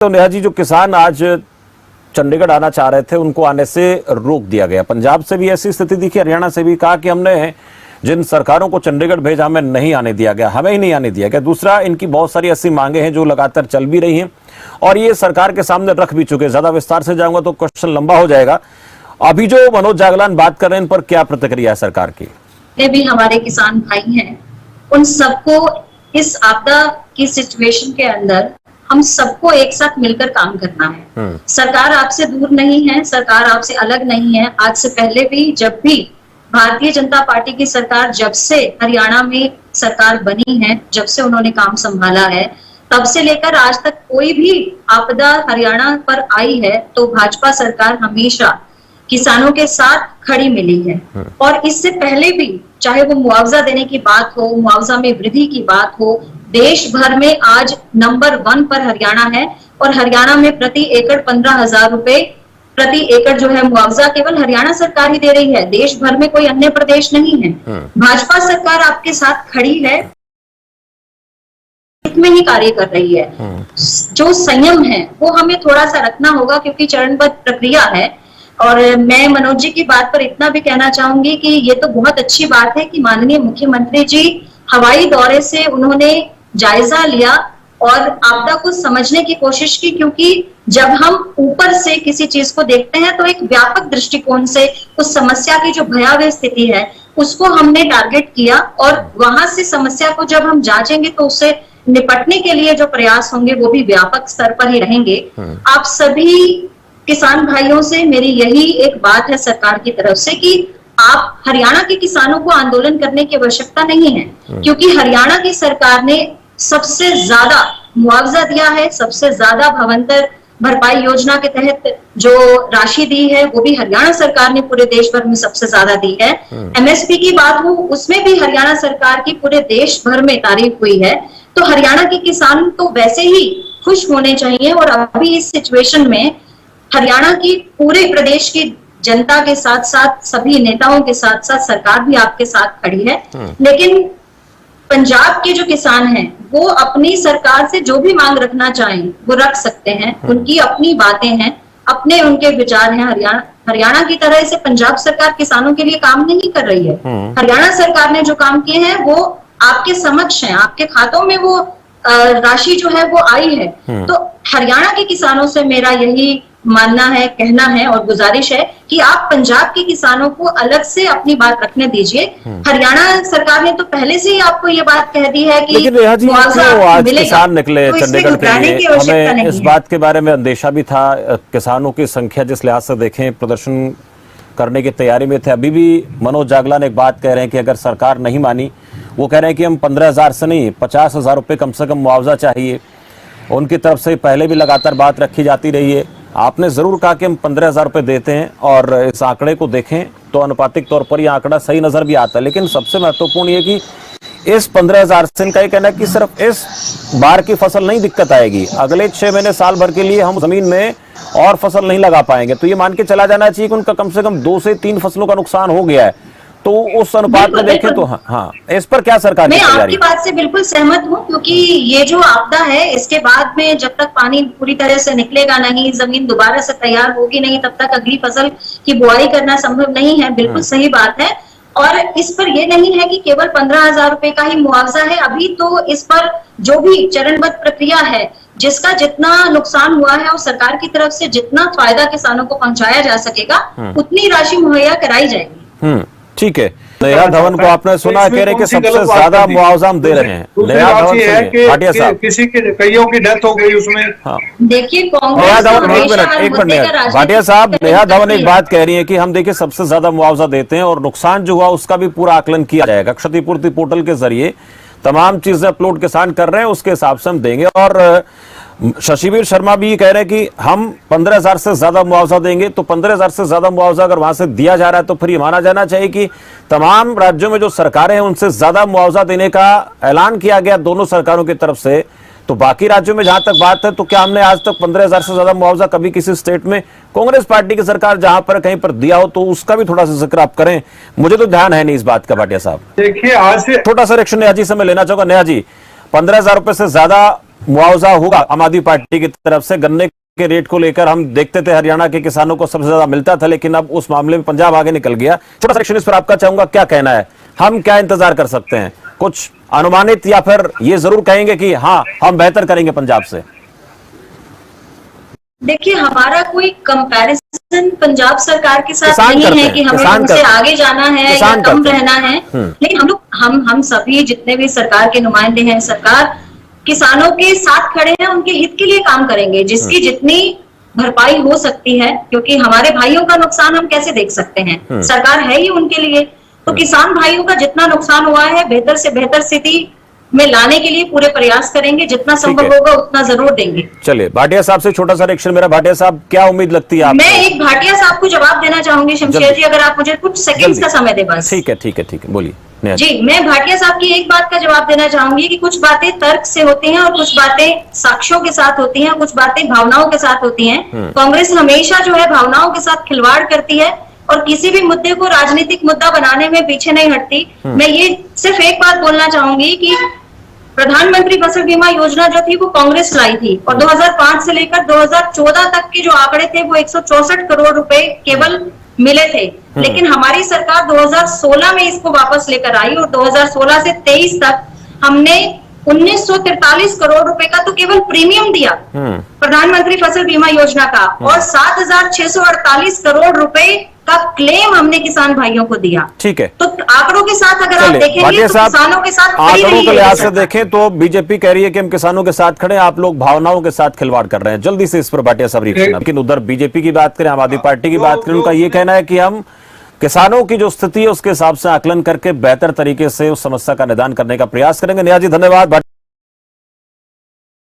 तो नेहा जी, जो किसान आज चंडीगढ़ आना चाह रहे थे उनको आने से रोक दिया गया। पंजाब से भी ऐसी स्थिति दिखी, हरियाणा से भी कहा कि हमने जिन सरकारों को चंडीगढ़ भेजा हमें नहीं आने दिया गया, हमें ही नहीं आने दिया गया। दूसरा, इनकी बहुत सारी ऐसी मांगे हैं जो लगातार चल भी रही हैं और ये सरकार के सामने रख भी चुके। ज्यादा विस्तार से जाऊंगा तो क्वेश्चन लंबा हो जाएगा। अभी जो मनोज जागलान बात कर रहे हैं, इन पर क्या प्रतिक्रिया है सरकार की? ये भी हमारे किसान भाई हैं, उन सबको इस आपदा की सिचुएशन के अंदर हम सबको एक साथ मिलकर काम करना है। सरकार आपसे दूर नहीं है, सरकार आपसे अलग नहीं है। आज से पहले भी जब भी भारतीय जनता पार्टी की सरकार, जब से हरियाणा में सरकार बनी है, जब से उन्होंने काम संभाला है, तब से लेकर आज तक कोई भी आपदा हरियाणा पर आई है तो भाजपा सरकार हमेशा किसानों के साथ खड़ी मिली है। और इससे पहले भी, चाहे वो मुआवजा देने की बात हो, मुआवजा में वृद्धि की बात हो, देश भर में आज नंबर 1 पर हरियाणा है और हरियाणा में प्रति एकड़ 15,000 रुपए प्रति एकड़ जो है मुआवजा केवल हरियाणा सरकार ही दे रही है, देश भर में कोई अन्य प्रदेश नहीं है। भाजपा सरकार आपके साथ खड़ी है, में ही कार्य कर रही है। जो संयम है वो हमें थोड़ा सा रखना होगा क्योंकि चरणबद्ध प्रक्रिया है। और मैं मनोज जी की बात पर इतना भी कहना चाहूंगी कि ये तो बहुत अच्छी बात है कि माननीय मुख्यमंत्री जी हवाई दौरे से उन्होंने जायजा लिया और आपदा को समझने की कोशिश की, क्योंकि जब हम ऊपर से किसी चीज को देखते हैं तो एक व्यापक दृष्टिकोण से उस समस्या की जो भयावह स्थिति है उसको हमने टारगेट किया और वहां से समस्या को जब हम जांचेंगे तो उससे निपटने के लिए जो प्रयास होंगे वो भी व्यापक स्तर पर ही रहेंगे। आप सभी किसान भाइयों से मेरी यही एक बात है सरकार की तरफ से कि आप हरियाणा के किसानों को आंदोलन करने की आवश्यकता नहीं है, क्योंकि हरियाणा की सरकार ने सबसे ज्यादा मुआवजा दिया है, सबसे ज्यादा भवंतर भरपाई योजना के तहत जो राशि दी है वो भी हरियाणा सरकार ने पूरे देश भर में सबसे ज्यादा दी है। एमएसपी की बात हो उसमें भी हरियाणा सरकार की पूरे देश भर में तारीफ हुई है। तो हरियाणा के किसान तो वैसे ही खुश होने चाहिए और अभी इस सिचुएशन में हरियाणा की पूरे प्रदेश की जनता के साथ साथ सभी नेताओं के साथ साथ सरकार भी आपके साथ खड़ी है। लेकिन पंजाब के जो किसान हैं वो अपनी सरकार से जो भी मांग रखना चाहें वो रख सकते हैं, उनकी अपनी बातें हैं, अपने उनके विचार हैं। हरियाणा की तरह से पंजाब सरकार किसानों के लिए काम नहीं कर रही है। हरियाणा सरकार ने जो काम किए हैं वो आपके समक्ष हैं, आपके खातों में वो राशि जो है वो आई है। तो हरियाणा के किसानों से मेरा यही मानना है, कहना है और गुजारिश है कि आप पंजाब के किसानों को अलग से अपनी बात रखने दीजिए। हरियाणा सरकार ने तो पहले से ही आपको ये बात कह दी है कि मुआवजा आज मिलेगा, किसान निकले तो चंडीगढ़ के लिए, हमें इस बात के बारे में अंदेशा भी था। किसानों की संख्या जिस लिहाज से देखें प्रदर्शन करने की तैयारी में थे। अभी भी मनोज जागलान एक बात कह रहे हैं कि अगर सरकार नहीं मानी, वो कह रहे हैं कि हम 15,000 से नहीं 50,000 रुपये कम से कम मुआवजा चाहिए। उनकी तरफ से पहले भी लगातार बात रखी जाती रही है। आपने जरूर कहा कि हम 15,000 रुपये देते हैं और इस आंकड़े को देखें तो अनुपातिक तौर पर यह आंकड़ा सही नजर भी आता है। लेकिन सबसे महत्वपूर्ण ये कि इस 15,000 से इनका ये कहना है कि सिर्फ इस बार की फसल नहीं दिक्कत आएगी, अगले 6 महीने साल भर के लिए हम जमीन में और फसल नहीं लगा पाएंगे। तो ये मान के चला जाना चाहिए कि उनका कम से कम 2 से 3 फसलों का नुकसान हो गया है। तो उस अनुपात में देखें तो हाँ, इस पर क्या सरकार की तैयारी? मैं आपकी बात से बिल्कुल सहमत हूँ, क्योंकि ये जो आपदा है इसके बाद में जब तक पानी पूरी तरह से निकलेगा नहीं, जमीन दोबारा से तैयार होगी नहीं, तब तक अगली फसल की बुआई करना संभव नहीं है। बिल्कुल सही बात है। और इस पर यह नहीं है कि केवल 15,000 रुपए का ही मुआवजा है। अभी तो इस पर जो भी चरणबद्ध प्रक्रिया है, जिसका जितना नुकसान हुआ है और सरकार की तरफ से जितना फायदा किसानों को पहुंचाया जा सकेगा उतनी राशि मुहैया कराई जाएगी। ठीक है। नेहा धवन को आपने सुना, कह रहे कि सबसे ज्यादा मुआवजा हम दे रहे हैं। नेहा धवन भाटिया साहब, किसी की कईयों की डेथ हो गई उसमें। हाँ, देखिए एक मिनट भाटिया साहब, नेहा धवन एक बात कह रही है कि हम देखिए सबसे ज्यादा मुआवजा देते हैं और नुकसान जो हुआ उसका भी पूरा आकलन किया जाएगा। क्षतिपूर्ति पोर्टल के जरिए तमाम चीजें अपलोड किसान कर रहे हैं, उसके हिसाब से हम देंगे। और शशिवीर शर्मा भी कह रहे हैं कि हम 15,000 से ज्यादा मुआवजा देंगे। तो 15,000 से ज्यादा मुआवजा अगर वहां से दिया जा रहा है तो फिर ये माना जाना चाहिए कि तमाम राज्यों में जो सरकारें हैं उनसे ज्यादा मुआवजा देने का ऐलान किया गया दोनों सरकारों की तरफ से। तो बाकी राज्यों में जहां तक बात है, तो क्या हमने आज तक 15,000 से ज्यादा मुआवजा कभी किसी स्टेट में कांग्रेस पार्टी की सरकार जहां पर कहीं पर दिया हो? तो उसका भी थोड़ा सा जिक्र आप करें, मुझे तो ध्यान है नहीं इस बात का। भाटिया साहब देखिए, आज से छोटा सा रिएक्शन नेहा जी से मैं लेना चाहूंगा। नेहा जी, 15,000 रुपए से ज्यादा मुआवजा होगा आम आदमी पार्टी की तरफ से? गन्ने के रेट को लेकर हम देखते थे हरियाणा के किसानों को सबसे ज्यादा मिलता था, लेकिन अब उस मामले में पंजाब आगे निकल गया। छोटा सा इस पर आपका चाहूंगा, क्या कहना है, हम क्या इंतजार कर सकते हैं? कुछ अनुमानित, या फिर ये जरूर कहेंगे कि हाँ हम बेहतर करेंगे पंजाब से? देखिए, हमारा कोई कंपैरिजन पंजाब सरकार के साथ किसान नहीं करते है हैं, कि हमें किसान उनसे करते हैं। आगे जाना है या किसान कम करते हैं। रहना है। लेकिन हम लोग हम सभी जितने भी सरकार के नुमाइंदे हैं, सरकार किसानों के साथ खड़े हैं, उनके हित के लिए काम करेंगे, जिसकी जितनी भरपाई हो सकती है, क्योंकि हमारे भाइयों का नुकसान हम कैसे देख सकते हैं, सरकार है ही उनके लिए। तो किसान भाइयों का जितना नुकसान हुआ है, बेहतर से बेहतर स्थिति में लाने के लिए पूरे प्रयास करेंगे, जितना संभव होगा उतना जरूर देंगे। चलिए, भाटिया साहब से छोटा सा रिएक्शन मेरा। भाटिया साहब, क्या उम्मीद लगती है आपको? मैं एक भाटिया साहब को जवाब देना चाहूंगी, शमशेर जी, अगर आप मुझे कुछ सेकंड्स का समय दे बस। ठीक है, बोलिए। नेहा जी। जी, मैं भाटिया साहब की एक बात का जवाब देना चाहूंगी कि कुछ बातें तर्क से होती हैं और कुछ बातें साक्ष्यों के साथ होती हैं, कुछ बातें भावनाओं के साथ होती हैं। कांग्रेस हमेशा जो है भावनाओं के साथ खिलवाड़ करती है और किसी भी मुद्दे को राजनीतिक मुद्दा बनाने में पीछे नहीं हटती। मैं ये सिर्फ एक बात बोलना चाहूंगी कि प्रधानमंत्री फसल बीमा योजना जो थी वो कांग्रेस लाई थी, और 2005 से लेकर 2014 तक के जो आंकड़े थे वो 164 करोड़ रुपए केवल मिले थे। लेकिन हमारी सरकार 2016 में इसको वापस लेकर आई और 2016 से 23 तक हमने 1943 करोड़ रुपए का तो केवल प्रीमियम दिया प्रधानमंत्री फसल बीमा योजना का, और 7,648 करोड़ रुपए का क्लेम हमने किसान भाइयों को दिया। ठीक है, तो आंकड़ों के साथ अगर आप देखेंगे तो किसानों के साथ खड़ी आंकड़ों रही के है लिहाज से सरकार। देखें तो बीजेपी कह रही है कि हम किसानों के साथ खड़े हैं, आप लोग भावनाओं के साथ खिलवाड़ कर रहे हैं। जल्दी से इस पर भाटिया साहब रिएक्शन। लेकिन उधर बीजेपी की बात करें, आम आदमी पार्टी की बात करें, उनका ये कहना है कि हम किसानों की जो स्थिति है उसके हिसाब से आकलन करके बेहतर तरीके से उस समस्या का निदान करने का प्रयास करेंगे। नेहा जी, धन्यवाद।